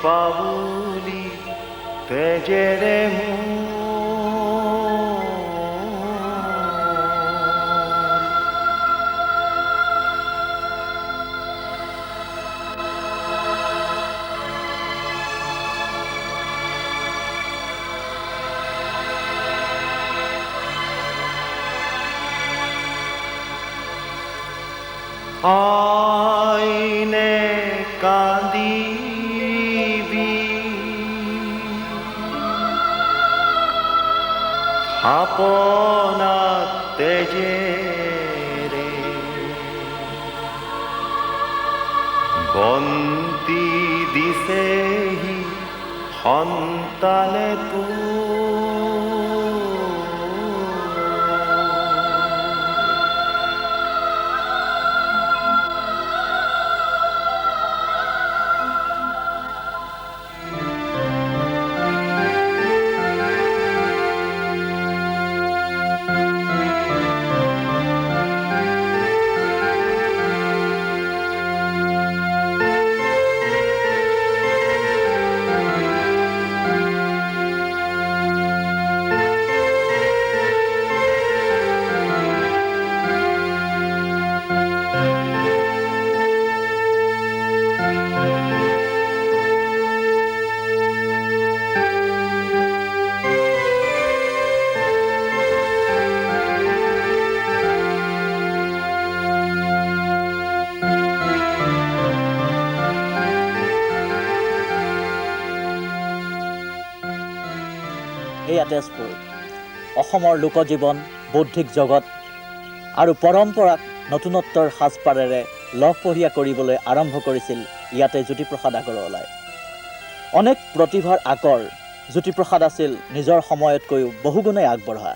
পাবুলি তেজেৰে আইনে কান্দিবি আপনা তেজেৰে বন্তি দিছেহি সন্তানে এয়া তেজপুৰ অসমৰ লোকজীৱন বৌদ্ধিক জগত আৰু পৰম্পৰাক নতুনত্বৰ সাজপাৰেৰে লহপহীয়া কৰিবলৈ আৰম্ভ কৰিছিল ইয়াতে জ্যোতিপ্ৰসাদ আগৰৱালাই। অনেক প্ৰতিভাৰ আকৰ জ্যোতিপ্ৰসাদ আছিল নিজৰ সময়তকৈও বহুগুণে আগবঢ়া।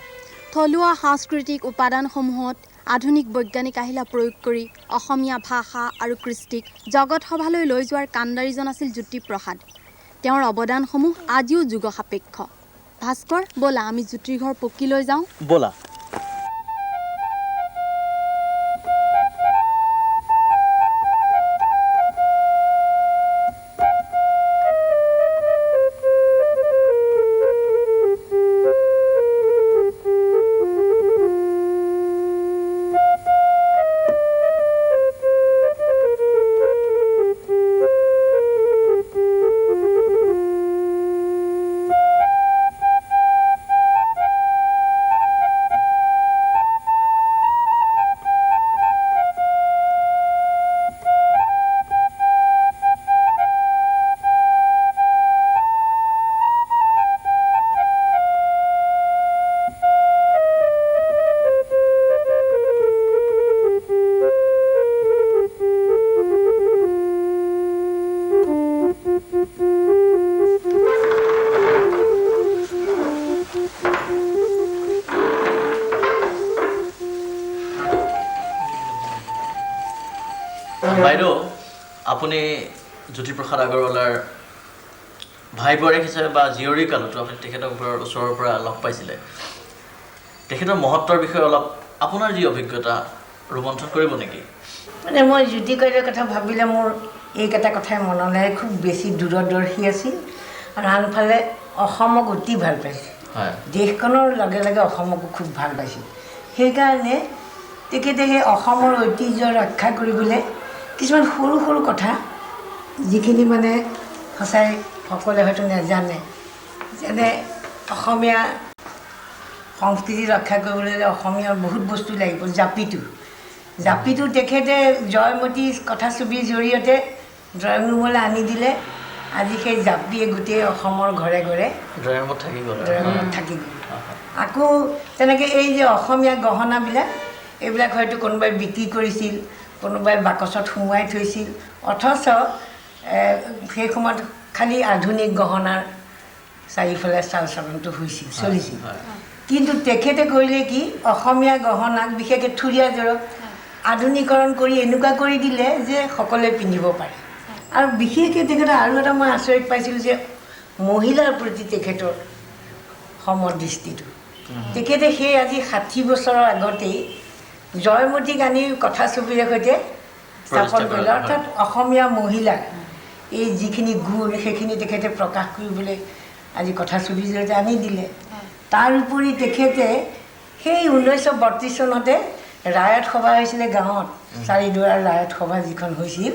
থলুৱা সাংস্কৃতিক উপাদানসমূহত আধুনিক বৈজ্ঞানিক আহিলা প্ৰয়োগ কৰি অসমীয়া ভাষা আৰু কৃষ্টিক জগত সভালৈ লৈ যোৱাৰ কাণ্ডাৰীজন আছিল জ্যোতিপ্ৰসাদ। তেওঁৰ অৱদানসমূহ আজিও যুগ সাপেক্ষ। ভাস্কৰ, ব'লা আমি জ্যোতিৰ ঘৰ পকী লৈ যাওঁ। ব'লা। বাইদেউ, আপুনি জ্যোতিপ্ৰসাদ আগৰৱালাৰ ভাই বোৱাৰীক হিচাপে বা জীয়ৰী কালতো আপুনি তেখেতক ওচৰৰ পৰা লগ পাইছিলে। তেখেতৰ মহত্বৰ বিষয়ে অলপ আপোনাৰ যি অভিজ্ঞতা ৰোমন্থন কৰিব নেকি? মানে মই জ্যোতি কইদেউৰ কথা ভাবিলে মোৰ এইকেইটা কথাই মনলৈ আহে। খুব বেছি দূৰদৰ্শী আছিল আৰু আনফালে অসমক অতি ভাল পাইছিল। দেশখনৰ লগে লগে অসমকো খুব ভাল পাইছিল। সেইকাৰণে তেখেতে সেই অসমৰ ঐতিহ্য ৰক্ষা কৰিবলৈ কিছুমান সৰু সৰু কথা, যিখিনি মানে সঁচাই সকলোৱে হয়তো নাজানে, যেনে অসমীয়া সংস্কৃতি ৰক্ষা কৰিবলৈ হ'লে অসমীয়াৰ বহুত বস্তু লাগিব। জাপিটো তেখেতে জয়মতী কথাছবিৰ জৰিয়তে ড্ৰয়িং ৰুমলৈ আনি দিলে। আজি সেই জাপিয়ে গোটেই অসমৰ ঘৰে ঘৰে ড্ৰয়িং ৰুমত থাকি গ'ল। আকৌ তেনেকৈ এই যে অসমীয়া গহনাবিলাক, এইবিলাক হয়তো কোনোবাই বিক্ৰী কৰিছিল, কোনোবাই বাকচত সোমোৱাই থৈছিল। অথচ সেই সময়ত খালি আধুনিক গহনাৰ চাৰিওফালে চাল চলনটো চলিছিল। কিন্তু তেখেতে কৰিলে কি, অসমীয়া গহনাক বিশেষকৈ থুৰীয়া জৰক আধুনিকৰণ কৰি এনেকুৱা কৰি দিলে যে সকলোৱে পিন্ধিব পাৰে। আৰু বিশেষকৈ তেখেতে আৰু এটা মই আচৰিত পাইছিলোঁ যে মহিলাৰ প্ৰতি তেখেতৰ সমদৃষ্টিটো। তেখেতে সেই আজি 60 বছৰৰ আগতেই জয়মতীক আনি কথাছবিৰে সৈতে স্থাপন কৰিলে। অৰ্থাৎ অসমীয়া মহিলাক এই যিখিনি গুণ সেইখিনি তেখেতে প্ৰকাশ কৰিবলৈ আজি কথাছবিৰ জৰিয়তে আনি দিলে। তাৰ উপৰি তেখেতে সেই 1932 চনতে ৰায়ত সভা হৈছিলে গাঁৱত, চাৰিদুৱাৰ ৰায়ত সভা যিখন হৈছিল,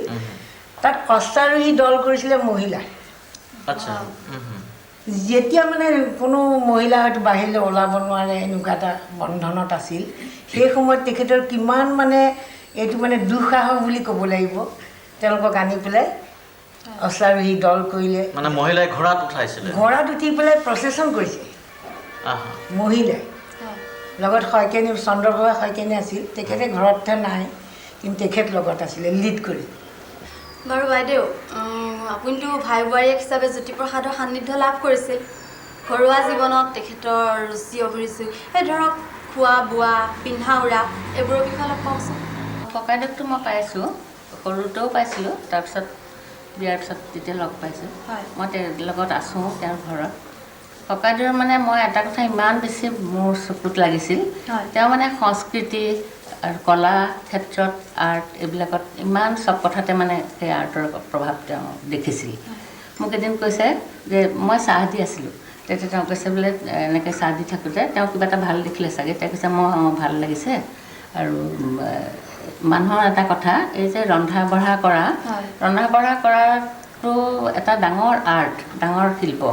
তাত অশ্বাৰোহী দল কৰিছিলে মহিলা। আচ্ছা। যেতিয়া মানে কোনো মহিলা হয়তো বাহিৰলৈ ওলাব নোৱাৰে এনেকুৱা এটা বন্ধনত আছিল, সেই সময়ত তেখেতৰ কিমান মানে এইটো মানে দুঃসাহস বুলি ক'ব লাগিব। তেওঁলোকক আনি পেলাই অশ্বাৰোহী দল কৰিলে, মানে মহিলাই ঘোঁৰাত উঠাইছিলে, ঘোঁৰাত উঠি পেলাই প্ৰচেশ্যন কৰিছে মহিলাই। লগত শইকীয়ানী, চন্দ্ৰপ্ৰভা শইকীয়ানী আছিল, তেখেতে ঘৰত নাই, কিন্তু তেখেত লগত আছিলে লিড কৰি। বাৰু বাইদেউ, আপুনিতো ভাই বোৱাৰীয়েক হিচাপে জ্যোতিপ্ৰসাদৰ সান্নিধ্য লাভ কৰিছিল। ঘৰুৱা জীৱনত তেখেতৰ ৰুচি অভিৰুচি, এই ধৰক খোৱা বোৱা, পিন্ধা উৰা, এইবোৰৰ বিষয়ে অলপ কওকচোন। ককাইদেউকটো মই পাইছোঁ, সৰুতেও পাইছিলোঁ, তাৰপিছত বিয়াৰ পিছত তেতিয়া লগ পাইছোঁ। মই তেওঁৰ লগত আছোঁ তেওঁৰ ঘৰত। ককাইদেউৰ মানে মই এটা কথা ইমান বেছি মোৰ চকুত লাগিছিল, তেওঁ মানে সংস্কৃতি আৰু কলা ক্ষেত্ৰত, আৰ্ট এইবিলাকত ইমান চব কথাতে মানে সেই আৰ্টৰ প্ৰভাৱ তেওঁ দেখিছিল। মোক এদিন কৈছে যে মই চাহ দি আছিলোঁ, তেতিয়া তেওঁ কৈছে বোলে এনেকৈ চাহ দি থাকোঁতে তেওঁ কিবা এটা ভাল দেখিলে চাগে, তেওঁ কৈছে মই ভাল লাগিছে। আৰু মানুহৰ এটা কথা, এই যে ৰন্ধা বঢ়া কৰাটো এটা ডাঙৰ আৰ্ট, ডাঙৰ শিল্প।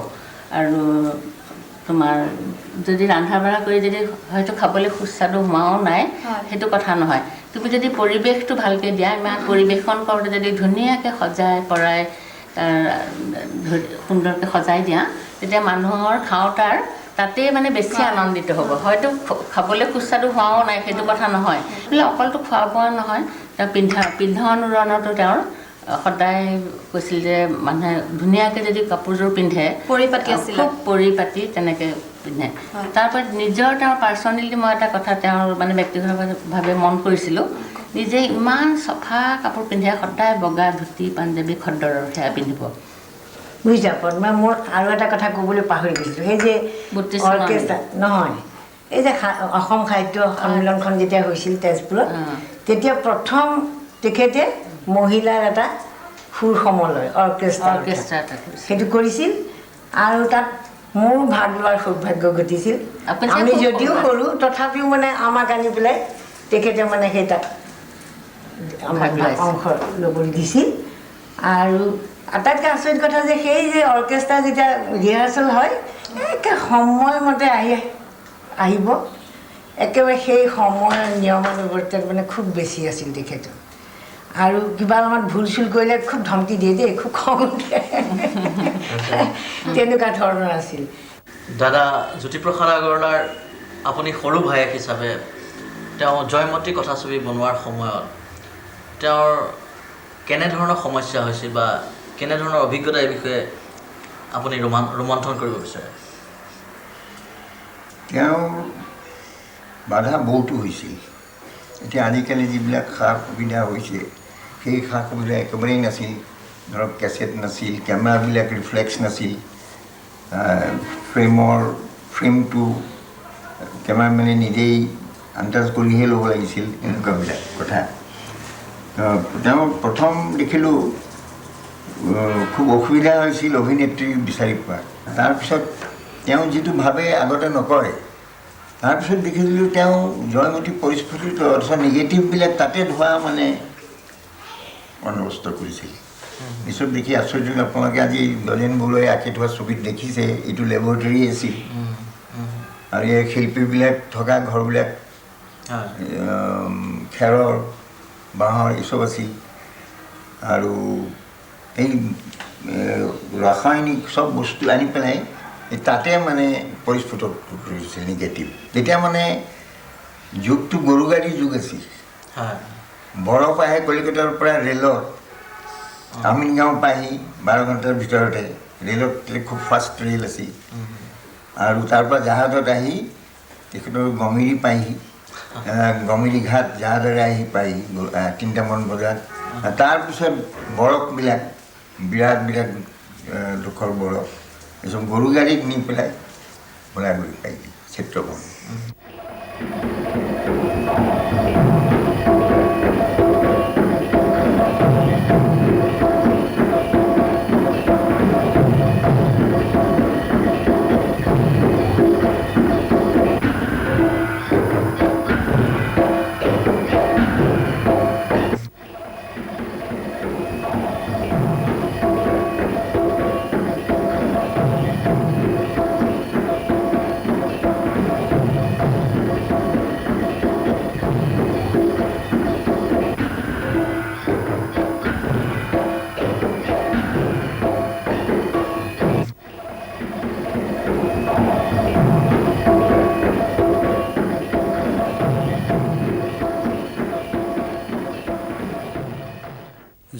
আৰু তোমাৰ যদি ৰন্ধা বঢ়া কৰি যদি হয়তো খাবলৈ সুস্বাদু হোৱাও নাই, সেইটো কথা নহয়। তুমি যদি পৰিৱেশটো ভালকৈ দিয়া, ইমান পৰিৱেশন কৰোঁতে যদি ধুনীয়াকৈ সজাই পৰাই সুন্দৰকৈ সজাই দিয়া, তেতিয়া মানুহৰ খাওঁতাৰ তাতেই মানে বেছি আনন্দিত হ'ব। হয়তো খাবলৈ সুস্বাদু হোৱাও নাই, সেইটো কথা নহয়। বোলে অকলটো খোৱা বোৱা নহয়, তেওঁ পিন্ধন উৰণতো তেওঁৰ সদায় কৈছিল যে মানুহে ধুনীয়াকৈ যদি কাপোৰযোৰ পিন্ধে, খুব পৰিপাতি তেনেকৈ পিন্ধে। তাৰপৰা নিজৰ তেওঁৰ পাৰ্চনেলি মই এটা কথা তেওঁৰ মানে ব্যক্তিগতভাৱে মন কৰিছিলোঁ, নিজে ইমান চফা কাপোৰ পিন্ধে, সদায় বগা ধুতি পাঞ্জাবী খদ্দৰৰ সেয়া পিন্ধিব। বুজিছা পদ্মা, মোৰ আৰু এটা কথা ক'বলৈ পাহৰি গৈছিলোঁ। সেই যে অৰ্কেষ্ট্ৰা নহয়, এই যে অসম সাহিত্য সন্মিলনখন যেতিয়া হৈছিল তেজপুৰত, তেতিয়া প্ৰথম তেখেতে মহিলাৰ এটা সুৰ সমলয় অৰ্কেষ্ট্ৰা সেইটো কৰিছিল। আৰু তাত মোৰো ভাগ লোৱাৰ সৌভাগ্য ঘটিছিল। আমি যদিও সৰু, তথাপিও মানে আমাক আনি পেলাই তেখেতে মানে সেই তাত আমাক অংশ ল'বলৈ দিছিল। আৰু আটাইতকৈ আচৰিত কথা যে সেই যে অৰ্কেষ্ট্ৰা যেতিয়া ৰিহাৰ্চেল হয়, একে সময়মতে আহিব, একেবাৰে সেই সময়ৰ নিয়মানুৱৰ্তিতা মানে খুব বেছি আছিল তেখেতৰ। আৰু কিবা অলপমান ভুল চুল কৰিলে খুব ধমকি দিয়ে দেই, খুব খং উঠে, তেনেকুৱা ধৰণৰ আছিল। দাদা জ্যোতিপ্ৰসাদ আগৰৱালাৰ আপুনি সৰু ভায়েক হিচাপে তেওঁ জয়মতী কথাছবি বনোৱাৰ সময়ত তেওঁৰ কেনেধৰণৰ সমস্যা হৈছিল বা কেনেধৰণৰ অভিজ্ঞতা এই বিষয়ে আপুনি ৰোমন্থন কৰিব বিচাৰে? তেওঁৰ বাধা বহুতো হৈছিল। এতিয়া আজিকালি যিবিলাক সা সুবিধা হৈছে, সেই সা সুবিধা একেবাৰেই নাছিল। ধৰক কেছেট নাছিল, কেমেৰাবিলাক ৰিফ্লেক্স নাছিল, ফ্ৰেমটো কেমেৰামেনে নিজেই আন্দাজ কৰিহে ল'ব লাগিছিল, এনেকুৱাবিলাক কথা। তেওঁ প্ৰথম দেখিলোঁ খুব অসুবিধা হৈছিল অভিনেত্ৰী বিচাৰি পোৱা। তাৰপিছত তেওঁ যিটো ভাবে আগতে নকৰে, তাৰপিছত দেখিছিলোঁ তেওঁ জয়মতী পৰিস্ফুটিত অথবা নিগেটিভবিলাক তাতে ধোৱা মানে বন্দবস্ত কৰিছিল। পিছত দেখি আশ্চৰ্য আপোনালোকে আজি গজেন বৰুৱাই আঁকি থোৱা ছবিত দেখিছে, এইটো লেবৰেটৰী আছিল। আৰু এই শিল্পীবিলাক থকা ঘৰবিলাক খেৰৰ বাঁহৰ এইচব আছিল। আৰু এই ৰাসায়নিক চব বস্তু আনি পেলাই তাতে মানে পৰিস্ফুট কৰিছিল নিগেটিভ। তেতিয়া মানে যুগটো গৰু গাড়ীৰ যুগ আছিল। বৰফ আহে কলিকতাৰ পৰা ৰেলত, আমিনগাঁও পাহি 12 ঘণ্টাৰ ভিতৰতে। ৰেলত খুব ফাষ্ট ৰেল আছিল। আৰু তাৰপৰা জাহাজত আহি তেখেতৰ গমিৰি পায়হি, গমিৰি ঘাট জাহাজেৰে আহি পায়হি 3টামান বজাত। তাৰপিছত বৰফবিলাক বিৰাট বিৰাট দুখৰ বৰফ, এইচব গৰু গাড়ীত নি পেলাই ভোলাগুৰি পায়হি চিত্ৰবন।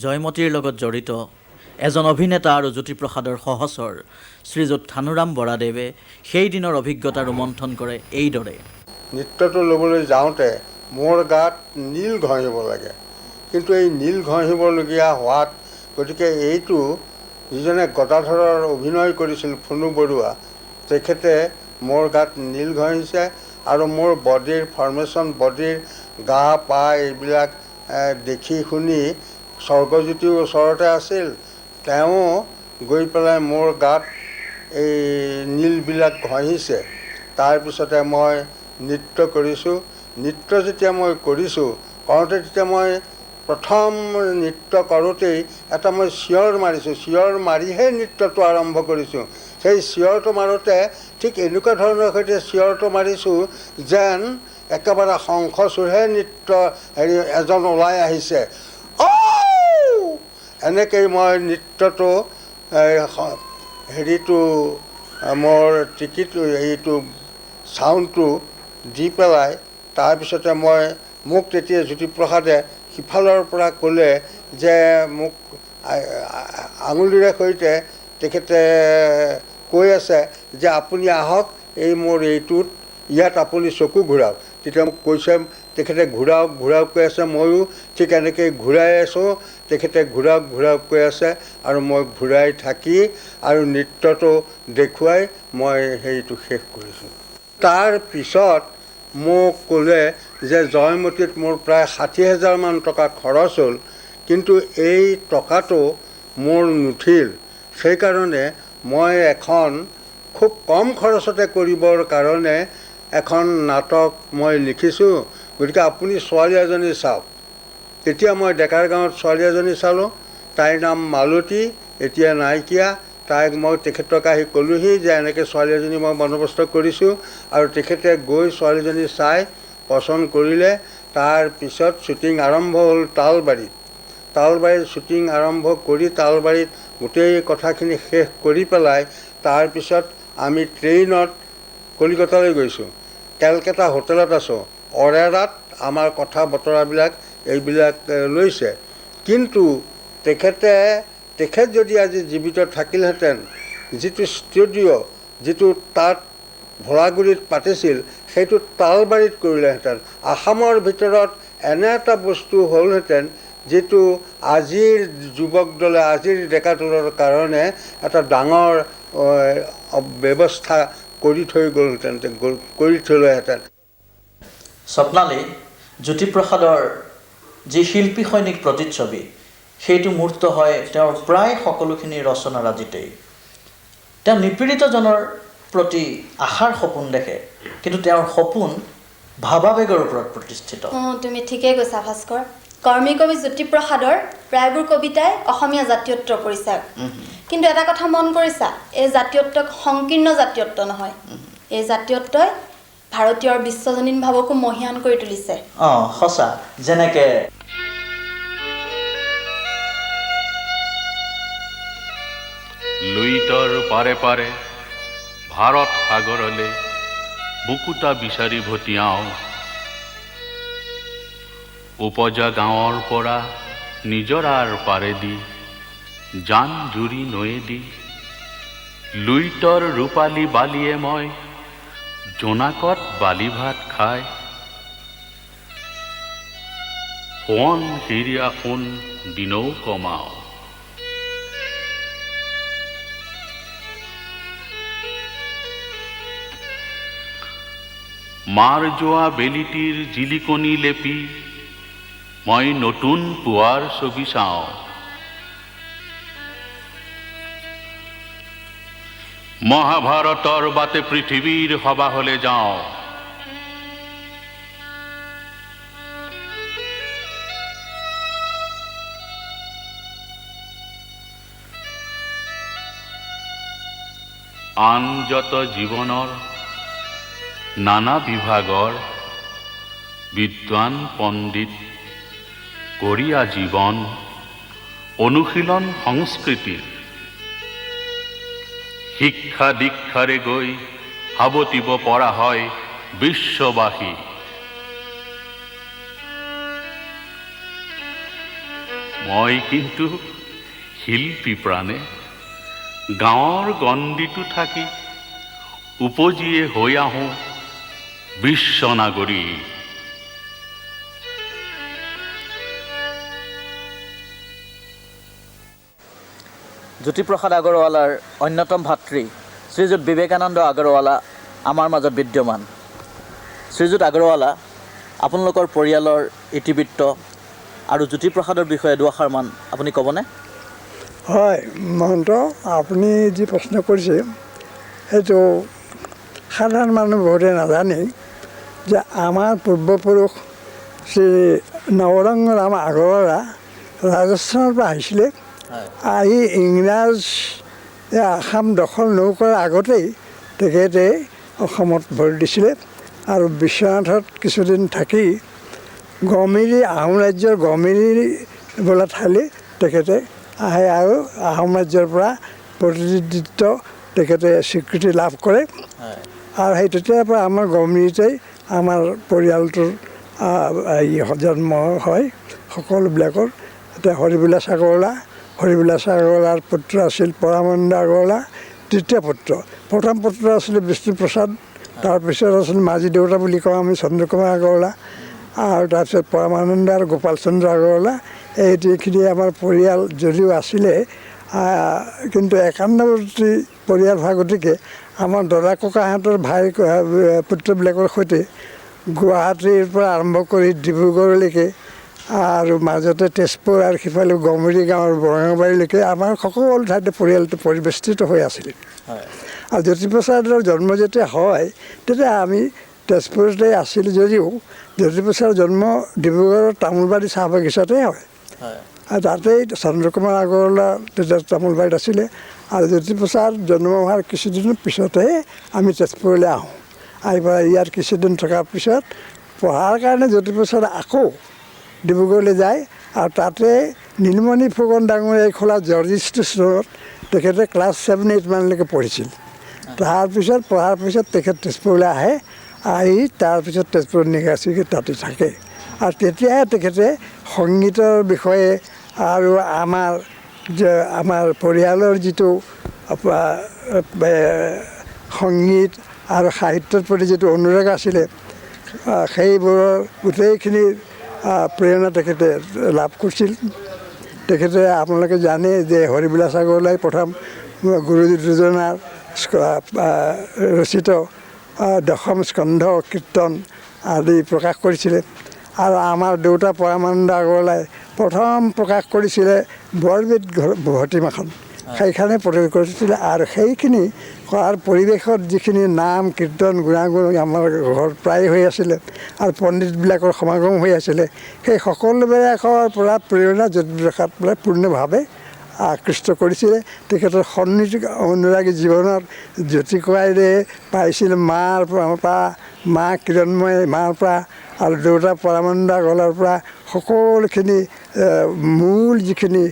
জয়মতীৰ লগত জড়িত এজন অভিনেতা আৰু জ্যোতিপ্ৰসাদৰ সহচৰ শ্ৰীযুত থানুৰাম বৰাদেৱে সেই দিনৰ অভিজ্ঞতা ৰোমন্থন কৰে এইদৰে। নৃত্যটো ল'বলৈ যাওঁতে মোৰ গাত নীল ঘঁহিব লাগে, কিন্তু এই নীল ঘঁহিবলগীয়া হোৱাত গতিকে এইটো যিজনে গদাধৰৰ অভিনয় কৰিছিল ফুনু বৰুৱা, তেখেতে মোৰ গাত নীল ঘঁহিছে আৰু মোৰ বডিৰ ফৰ্মেশ্যন, বডিৰ গা পা এইবিলাক দেখি শুনি স্বৰ্গজ্যোতিৰ ওচৰতে আছিল, তেওঁ গৈ পেলাই মোৰ গাত এই নীলবিলাক ঘঁহিছে। তাৰপিছতে মই নৃত্য কৰিছোঁ। নৃত্য যেতিয়া মই কৰিছোঁ, কৰোঁতে তেতিয়া মই প্ৰথম নৃত্য কৰোঁতেই এটা মই চিঞৰ মাৰিছোঁ, চিঞৰ মাৰিহে নৃত্যটো আৰম্ভ কৰিছোঁ। সেই চিঞৰটো মাৰোঁতে ঠিক এনেকুৱা ধৰণৰ সৈতে চিঞৰটো মাৰিছোঁ যেন একেবাৰে শংখচূড়হে নৃত্য এজন ওলাই আহিছে। এনেকৈ মই নৃত্যটো মোৰ টিকিট এইটো চাউণ্ডটো দি পেলাই তাৰপিছতে মোক তেতিয়া জ্যোতিপ্ৰসাদে সিফালৰ পৰা ক'লে যে মোক আঙুলিৰে সৈতে তেখেতে কৈ আছে যে আপুনি আহক, এই মোৰ এইটোত ইয়াত আপুনি চকু ঘূৰাওক। তেতিয়া মোক কৈছে, তেখেতে ঘূৰাওক ঘূৰাওক কৈ আছে, ময়ো ঠিক এনেকৈ ঘূৰাই আছোঁ। তেখেতে ঘূৰাওক ঘূৰাওক কৈ আছে আৰু মই ঘূৰাই থাকি আৰু নৃত্যটো দেখুৱাই মই সেইটো শেষ কৰিছোঁ। তাৰ পিছত মোক ক'লে যে জয়মতীত মোৰ প্ৰায় 60,000 মান টকা খৰচ হ'ল, কিন্তু এই টকাটো মোৰ নুঠিল। সেইকাৰণে মই এখন খুব কম খৰচতে কৰিবৰ কাৰণে এখন নাটক মই লিখিছোঁ। গতিকে আপুনি ছোৱালী এজনী চাওক। তেতিয়া মই ডেকাৰ গাঁৱত ছোৱালী এজনী চালোঁ, তাইৰ নাম মালতী, এতিয়া নাইকিয়া। তাইক মই তেখেতক আহি ক'লোহি যে এনেকৈ ছোৱালী এজনী মই বন্দবস্ত কৰিছোঁ, আৰু তেখেতে গৈ ছোৱালীজনী চাই পচন্দ কৰিলে। তাৰপিছত শ্বুটিং আৰম্ভ হ'ল তালবাৰীত শ্বুটিং আৰম্ভ কৰি তালবাৰীত গোটেই কথাখিনি শেষ কৰি পেলাই তাৰপিছত আমি ট্ৰেইনত কলিকতালৈ গৈছোঁ। কেলকাতা হোটেলত আছোঁ, অৰেৰাত আমাৰ কথা বতৰাবিলাক এইবিলাক লৈছে। কিন্তু তেখেত যদি আজি জীৱিত থাকিলহেঁতেন, যিটো ষ্টুডিঅ', যিটো তাত ভোলাগুৰিত পাতিছিল, সেইটো তালবাৰীত কৰিলেহেঁতেন। আসামৰ ভিতৰত এনে এটা বস্তু হ'লহেঁতেন যিটো আজিৰ যুৱক দলে, আজিৰ ডেকাদলৰ কাৰণে এটা ডাঙৰ ব্যৱস্থা কৰি থ'লেহেঁতেন। স্বপ্নালী, জ্যোতিপ্ৰসাদৰ যি শিল্পী সৈনিক প্ৰতিচ্ছবি, সেইটো মূৰ্ত হয় তেওঁৰ প্ৰায় সকলোখিনি ৰচনাৰাজিতেই। তেওঁ নিপীড়িতজনৰ প্ৰতি আশাৰ সপোন দেখে, কিন্তু তেওঁৰ সপোন ভাৱাবেগৰ ওপৰত প্ৰতিষ্ঠিত। তুমি ঠিকেই কৈছা ভাস্কৰ। কৰ্মী কবি জ্যোতিপ্ৰসাদৰ প্ৰায়বোৰ কবিতাই অসমীয়া জাতীয়ত্বৰ পৰিচয়। কিন্তু এটা কথা মন কৰিছা, এই জাতীয়ত্বক সংকীৰ্ণ জাতীয়ত্ব নহয়, এই জাতীয়ত্বই ভাৰতীয়ৰ বিশ্বজনীন ভাৱকো মহীয়ান কৰি তুলিছে। সঁচা। যেনেকৈ লুইতৰ পাৰে পাৰে ভাৰত সাগৰলে বুকুটা বিচাৰি ভটিয়াওঁ, উপজা গাঁৱৰ পৰা নিজৰাৰ পাৰেদি জান জুৰি নৈয়েদি, লুইতৰ ৰূপালী বালিয়ে মই জোনাকত বালি ভাত খাই, সোৱন হিৰিয়া সোণ দিনৌ কমাওঁ। মাৰ যোৱা বেলিটিৰ জিলিকনি লেপি মই নতুন পুৱাৰ ছবি চাওঁ, মহাভাৰতৰ বাটে পৃথিৱীৰ সবাহলৈ যাওঁ, আন যত জীৱনৰ নানা বিভাগৰ বিদ্বান পণ্ডিত কৰিয়া জীৱন অনুশীলন সংস্কৃতিৰ, শিক্ষা দীক্ষাৰে গৈ সাৱটিব পৰা হয় বিশ্ববাসী। মই কিন্তু শিল্পী প্ৰাণে গাঁৱৰ গণ্ডিটো থাকি উপজিয়ে হৈ আহোঁ বিশ্ব নাগৰিক। জ্যোতিপ্ৰসাদ আগৰৱালাৰ অন্যতম ভাতৃ শ্ৰীযুত বিবেকানন্দ আগৰৱালা আমাৰ মাজত বিদ্যমান। শ্ৰীযুত আগৰৱালা, আপোনালোকৰ পৰিয়ালৰ ইতিবৃত্ত আৰু জ্যোতিপ্ৰসাদৰ বিষয়ে দুআষাৰমান আপুনি ক'বনে? হয় মহন্ত, আপুনি যি প্ৰশ্ন কৰিছে সেইটো সাধাৰণ মানুহ বহুতে নাজানে যে আমাৰ পূৰ্বপুৰুষ শ্ৰী নৱৰংগৰাম আগৰৱালা ৰাজস্থানৰ পৰা আহিছিলে। আহি ইংৰাজ আসাম দখল নকৰাৰ আগতেই তেখেতে অসমত ভৰি দিছিলে আৰু বিশ্বনাথত কিছুদিন থাকি গমিৰি আহোম ৰাজ্যৰ গমিৰি বোলা ঠাইলৈ তেখেতে আহে আৰু আহোম ৰাজ্যৰ পৰা প্ৰতিনিধিত্ব তেখেতে স্বীকৃতি লাভ কৰে। আৰু সেই তেতিয়াৰ পৰা আমাৰ গমিৰিতেই আমাৰ পৰিয়ালটোৰ জন্ম হয় সকলোবিলাকৰ। এতিয়া হৰিবিলাস আগৰৱালা, হৰিবিলাস আগৰৱালাৰ পুত্ৰ আছিল পৰামানন্দ আগৰৱালা, তৃতীয় পুত্ৰ। প্ৰথম পুত্ৰ আছিলে বিষ্ণুপ্ৰসাদ, তাৰপিছত আছিল মাজী দেউতা বুলি কওঁ আমি চন্দ্ৰকুমাৰ আগৰৱালা, আৰু তাৰপিছত পৰমানন্দ আৰু গোপাল চন্দ্ৰ আগৰৱালা। এইখিনি আমাৰ পৰিয়াল যদিও আছিলে কিন্তু একান্নৱৰ্তী পৰিয়াল হোৱা গতিকে আমাৰ দাদা ককাহঁতৰ পুত্ৰবিলাকৰ সৈতে গুৱাহাটীৰ পৰা আৰম্ভ কৰি ডিব্ৰুগড়লৈকে আৰু মাজতে তেজপুৰ আৰু সিফালে গমৰি গাঁৱৰ বৰঙাবাৰীলৈকে আমাৰ সকলো ঠাইতে পৰিয়ালটো পৰিবেষ্টিত হৈ আছিলে। আৰু জ্যোতিপ্ৰসাদৰ জন্ম যেতিয়া হয় তেতিয়া আমি তেজপুৰতে আছিলোঁ যদিও জ্যোতিপ্ৰসাদৰ জন্ম ডিব্ৰুগড়ৰ তামোলবাৰী চাহ বাগিচাতে হয়। আৰু তাতেই চন্দ্ৰকুমাৰ আগৰৱালা তেতিয়া তামোলবাৰীত আছিলে। আৰু জ্যোতিপ্ৰসাদ জন্ম হোৱাৰ কিছুদিনৰ পিছতেই আমি তেজপুৰলৈ আহোঁ। আহি পেলাই ইয়াত কিছুদিন থকাৰ পিছত পঢ়াৰ কাৰণে জ্যোতিপ্ৰসাদ আকৌ ডিব্ৰুগড়লৈ যায় আৰু তাতে নীলমণি ফুকন ডাঙৰীয়াই খোলা জৰ্জি ষ্টেচনত তেখেতে ক্লাছ 7-8 মানলৈকে পঢ়িছিল। তাৰপিছত পঢ়াৰ পিছত তেখেত তেজপুৰলৈ আহে, আহি তাৰপিছত তেজপুৰ নিগাচীকে তাতে থাকে। আৰু তেতিয়াহে তেখেতে সংগীতৰ বিষয়ে আৰু আমাৰ পৰিয়ালৰ যিটো সংগীত আৰু সাহিত্যৰ প্ৰতি যিটো অনুৰাগ আছিলে সেইবোৰৰ গোটেইখিনি প্ৰেৰণা তেখেতে লাভ কৰিছিল। তেখেতে আপোনালোকে জানে যে হৰিবিলাস আগৰৱালাই প্ৰথম গুৰু দুজনাৰ ৰচিত দশম স্কন্ধ কীৰ্তন আদি প্ৰকাশ কৰিছিলে। আৰু আমাৰ দেউতা পৰামানন্দ আগৰৱালাই প্ৰথম প্ৰকাশ কৰিছিলে বৰগীত ভটিমাখন, সেইখনে প্ৰকাশ কৰিছিলে। আৰু সেইখিনি কৰাৰ পৰিৱেশত যিখিনি নাম কীৰ্তন গুণাগুণ আমাৰ ঘৰত প্ৰায় হৈ আছিলে আৰু পণ্ডিতবিলাকৰ সমাগম হৈ আছিলে, সেই সকলোবিলাকৰ পৰা প্ৰেৰণা জ্যোতিপ্ৰসাদ পূৰ্ণভাৱে আকৃষ্ট কৰিছিলে। তেখেতৰ সন্নিধি অনুৰাগী জীৱনত জ্যোতিকোৱাইৰে পাইছিল মাৰ পৰা, মা কিৰণময় মাৰ পৰা আৰু দেউতা পৰামানন্দ আগৰৱালাৰ পৰা সকলোখিনি মূল যিখিনি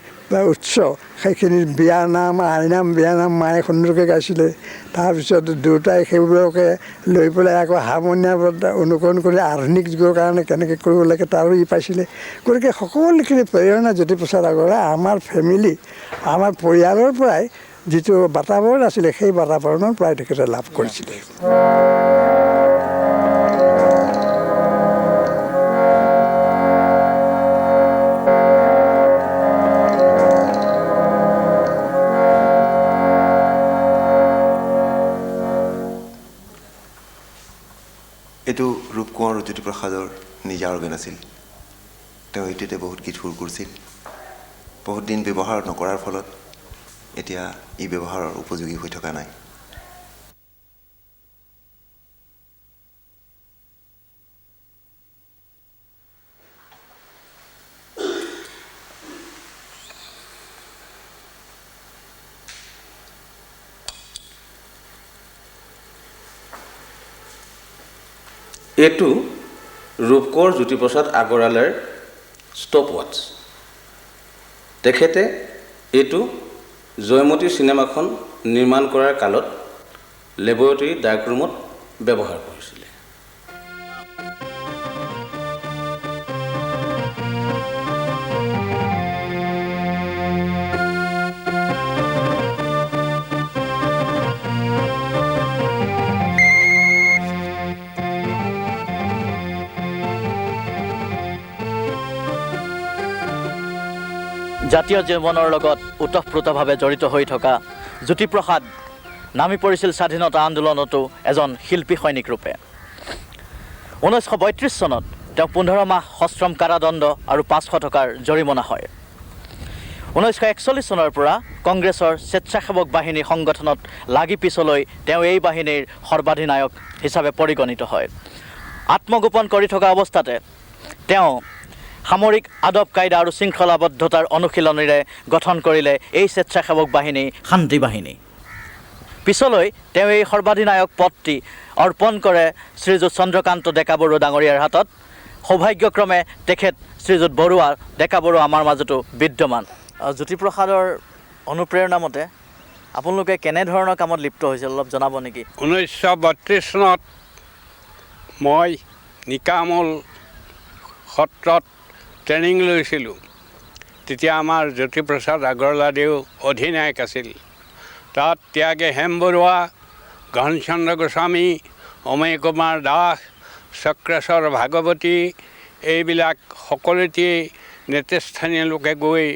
উৎস সেইখিনি বিয়ানাম, আইনাম, বিয়ানাম মায়ে সুন্দৰকৈ গাইছিলে। তাৰপিছত দেউতাই সেইবোৰকে লৈ পেলাই আকৌ হাৰমনিয়াম অনুকৰণ কৰি আধুনিক যুগৰ কাৰণে কেনেকৈ কৰিব লাগে তাৰো পাইছিলে। গতিকে সকলোখিনি প্ৰেৰণা জ্যোতিপ্ৰসাদ আগৰৱালা আমাৰ ফেমিলি, আমাৰ পৰিয়ালৰ পৰাই যিটো বাতাৱৰণ আছিলে সেই বাতাৱৰণৰ পৰাই তেখেতে লাভ কৰিছিলে। এইটো ৰূপকোঁৱৰ আৰু জ্যোতিপ্ৰসাদৰ নিজা অৰ্গেন আছিল। তেওঁ এইটোতে বহুত গীত সুৰ কৰিছিল। বহুত দিন ব্যৱহাৰ নকৰাৰ ফলত এতিয়া ই ব্যৱহাৰৰ উপযোগী হৈ থকা নাই। এইটো ৰূপকোঁৱৰ জ্যোতিপ্ৰসাদ আগৰৱালাৰ ষ্টপ ৱাটছ। তেখেতে এইটো জয়মতী চিনেমাখন নিৰ্মাণ কৰাৰ কালত লেবৰেটৰী ডাৰ্ক ৰুমত ব্যৱহাৰ কৰিছিলে। জাতীয় জীৱনৰ লগত ওতঃপ্ৰোতভাৱে জড়িত হৈ থকা জ্যোতিপ্ৰসাদ নামি পৰিছিল স্বাধীনতা আন্দোলনতো এজন শিল্পী সৈনিক ৰূপে 1932 চনত তেওঁ 15 মাহ সশ্ৰম কাৰাদণ্ড আৰু 500 টকাৰ জৰিমনা হয় 1941 চনৰ পৰা কংগ্ৰেছৰ স্বেচ্ছাসেৱক বাহিনী সংগঠনত লাগি পিছলৈ তেওঁ এই বাহিনীৰ সৰ্বাধিনায়ক হিচাপে পৰিগণিত হয় আত্মগোপন কৰি থকা অৱস্থাতে তেওঁ সামৰিক আদব কায়দা আৰু শৃংখলাবদ্ধতাৰ অনুশীলনেৰে গঠন কৰিলে এই স্বেচ্ছাসেৱক বাহিনী শান্তি বাহিনী পিছলৈ তেওঁ এই সৰ্বাধিনায়ক পদটি অৰ্পণ কৰে শ্ৰীযুত চন্দ্ৰকান্ত ডেকা বৰুৱা ডাঙৰীয়াৰ হাতত সৌভাগ্যক্ৰমে তেখেত শ্ৰীযুত বৰুৱা ডেকা বৰুৱা আমাৰ মাজতো বিদ্যমান জ্যোতিপ্ৰসাদৰ অনুপ্ৰেৰণা মতে আপোনালোকে কেনেধৰণৰ কামত লিপ্ত হৈছিল অলপ জনাব নেকি 1932 চনত মই নিকামল সত্ৰত ট্ৰেইনিং লৈছিলোঁ তেতিয়া আমাৰ জ্যোতিপ্ৰসাদ আগৰৱালাদেউ অধিনায়ক আছিল তাত ত্যাগে হেম বৰুৱা ঘনচন্দ্ৰ গোস্বামী অমেয় কুমাৰ দাস চক্ৰেশ্বৰ ভাগৱতী এইবিলাক সকলোতে নেতৃস্থানীয় লোকে গৈ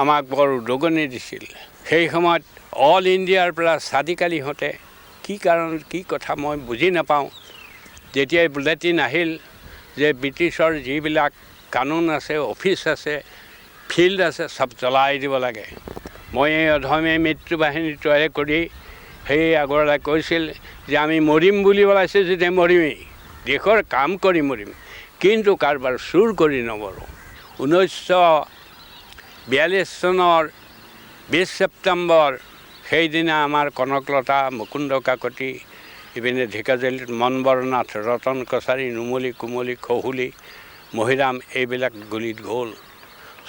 আমাক বৰ উদগনি দিছিল সেই সময়ত অল ইণ্ডিয়াৰ পৰা চাদিকালিহঁতে কি কাৰণ কি কথা মই বুজি নাপাওঁ যেতিয়াই বুলেটিন আহিল যে ব্ৰিটিছৰ যিবিলাক কানুন আছে অফিচ আছে ফিল্ড আছে চব জ্বলাই দিব লাগে মই এই অধমে মৃত্যু বাহিনী তৈয়াৰ কৰি সেই আগৰৱালাই কৈছিল যে আমি মৰিম বুলি ওলাইছোঁ যেতিয়া মৰিমেই দেশৰ কাম কৰি মৰিম কিন্তু কাৰোবাৰ চুৰ কৰি নমৰোঁ 1942 চনৰ 20 ছেপ্টেম্বৰ সেইদিনা আমাৰ কনকলতা মুকুন্দ কাকতি ইপিনে ঢেকাজলিত মনবৰনাথ ৰতন কছাৰী নুমলী কুমলী খহুলি মহিৰাম এইবিলাক গলিত গ'ল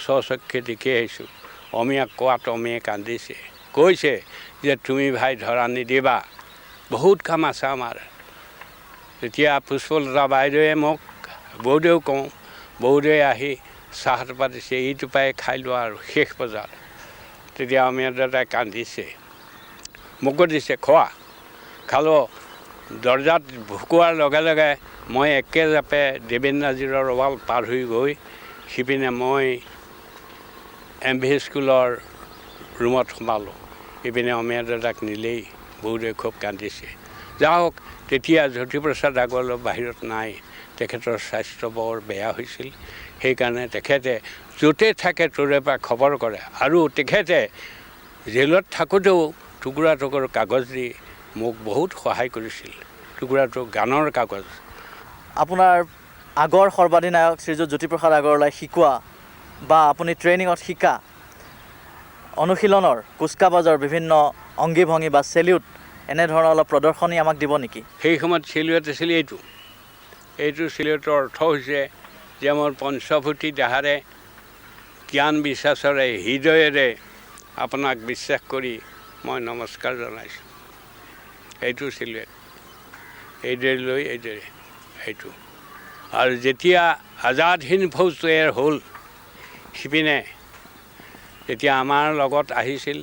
স্বচক্ষে দেখি আহিছোঁ অমীয়াক কোৱাত অমীয়ে কান্দিছে কৈছে যে তুমি ভাই ধৰা নিদিবা বহুত কাম আছে আমাৰ তেতিয়া পুষ্পলতা বাইদেৱে মোক বৌদেউ কওঁ বৌদেৱে আহি চাহত পাতিছে এইটো পাই খাই লোৱা আৰু শেষ বজাৰ তেতিয়া অমীয়া দাদাই কান্দিছে মোকো দিছে খোৱা খালোঁ দৰ্জাত ভুকুৱাৰ লগে লগে মই একে জাপে দেৱেন নাজিৰৰ ৱাল পাৰ হৈ গৈ সিপিনে মই MV স্কুলৰ ৰুমত সোমালোঁ ইপিনে অমীয়া দাদাক নিলেই বৌদেৱে খুব কান্দিছে যাওক তেতিয়া জ্যোতিপ্ৰসাদ আগৰৱালা বাহিৰত নাই তেখেতৰ স্বাস্থ্য বৰ বেয়া হৈছিল সেইকাৰণে তেখেতে য'তে থাকে ত'ৰে পৰা খবৰ কৰে আৰু তেখেতে জেলত থাকোঁতেও টুকুৰা টুকুৰ কাগজ দি মোক বহুত সহায় কৰিছিল টুকুৰাটো গানৰ কাগজ আপোনাৰ আগৰ সৰ্বাধিনায়ক শ্ৰীযুত জ্যোতিপ্ৰসাদ আগৰৱালাই শিকোৱা বা আপুনি ট্ৰেইনিঙত শিকা অনুশীলনৰ কুচকাবাজৰ বিভিন্ন অংগী ভংগী বা চেলিউট এনেধৰণৰ অলপ প্ৰদৰ্শনী আমাক দিব নেকি সেই সময়ত চেলিউট আছিল এইটো চেলিউটৰ অৰ্থ হৈছে যে মোৰ পঞ্চভূতি দেহাৰে জ্ঞান বিশ্বাসৰে হৃদয়েৰে আপোনাক বিশ্বাস কৰি মই নমস্কাৰ জনাইছোঁ এইটো চেলিউট এইদৰে লৈ এইদৰে এইটো আৰু যেতিয়া আজাদ হিন্দ ফৌজ তৈয়াৰ হ'ল সিপিনে তেতিয়া আমাৰ লগত আহিছিল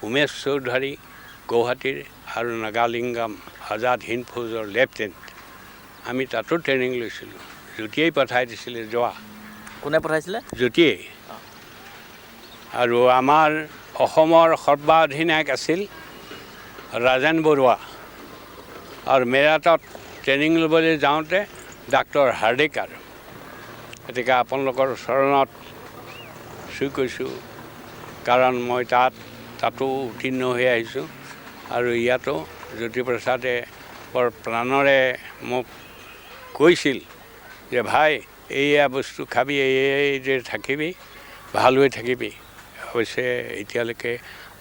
উমেশ চৌধুৰী গুৱাহাটীৰ আৰু নাগালিংগাম আজাদ হিন্দ ফৌজৰ লেফটেনেণ্ট আমি তাতো ট্ৰেইনিং লৈছিলোঁ জ্যোতিয়েই পঠাই দিছিলে যোৱা কোনে পঠাইছিলে জ্যোতিয়েই আৰু আমাৰ অসমৰ সৰ্বাধিনায়ক আছিল ৰাজেন বৰুৱা আৰু মেৰাটত ট্ৰেইনিং ল'বলৈ যাওঁতে ডাক্তৰ হাৰ্ডিকাৰ গতিকে আপোনালোকৰ চৰণত চুই কৈছোঁ কাৰণ মই তাতো উত্তীৰ্ণ হৈ আহিছোঁ আৰু ইয়াতো জ্যোতিপ্ৰসাদে বৰ প্ৰাণৰে মোক কৈছিল যে ভাই এইয়া বস্তু খাবি এই থাকিবি ভাল হৈ থাকিবি অৱশ্যে এতিয়ালৈকে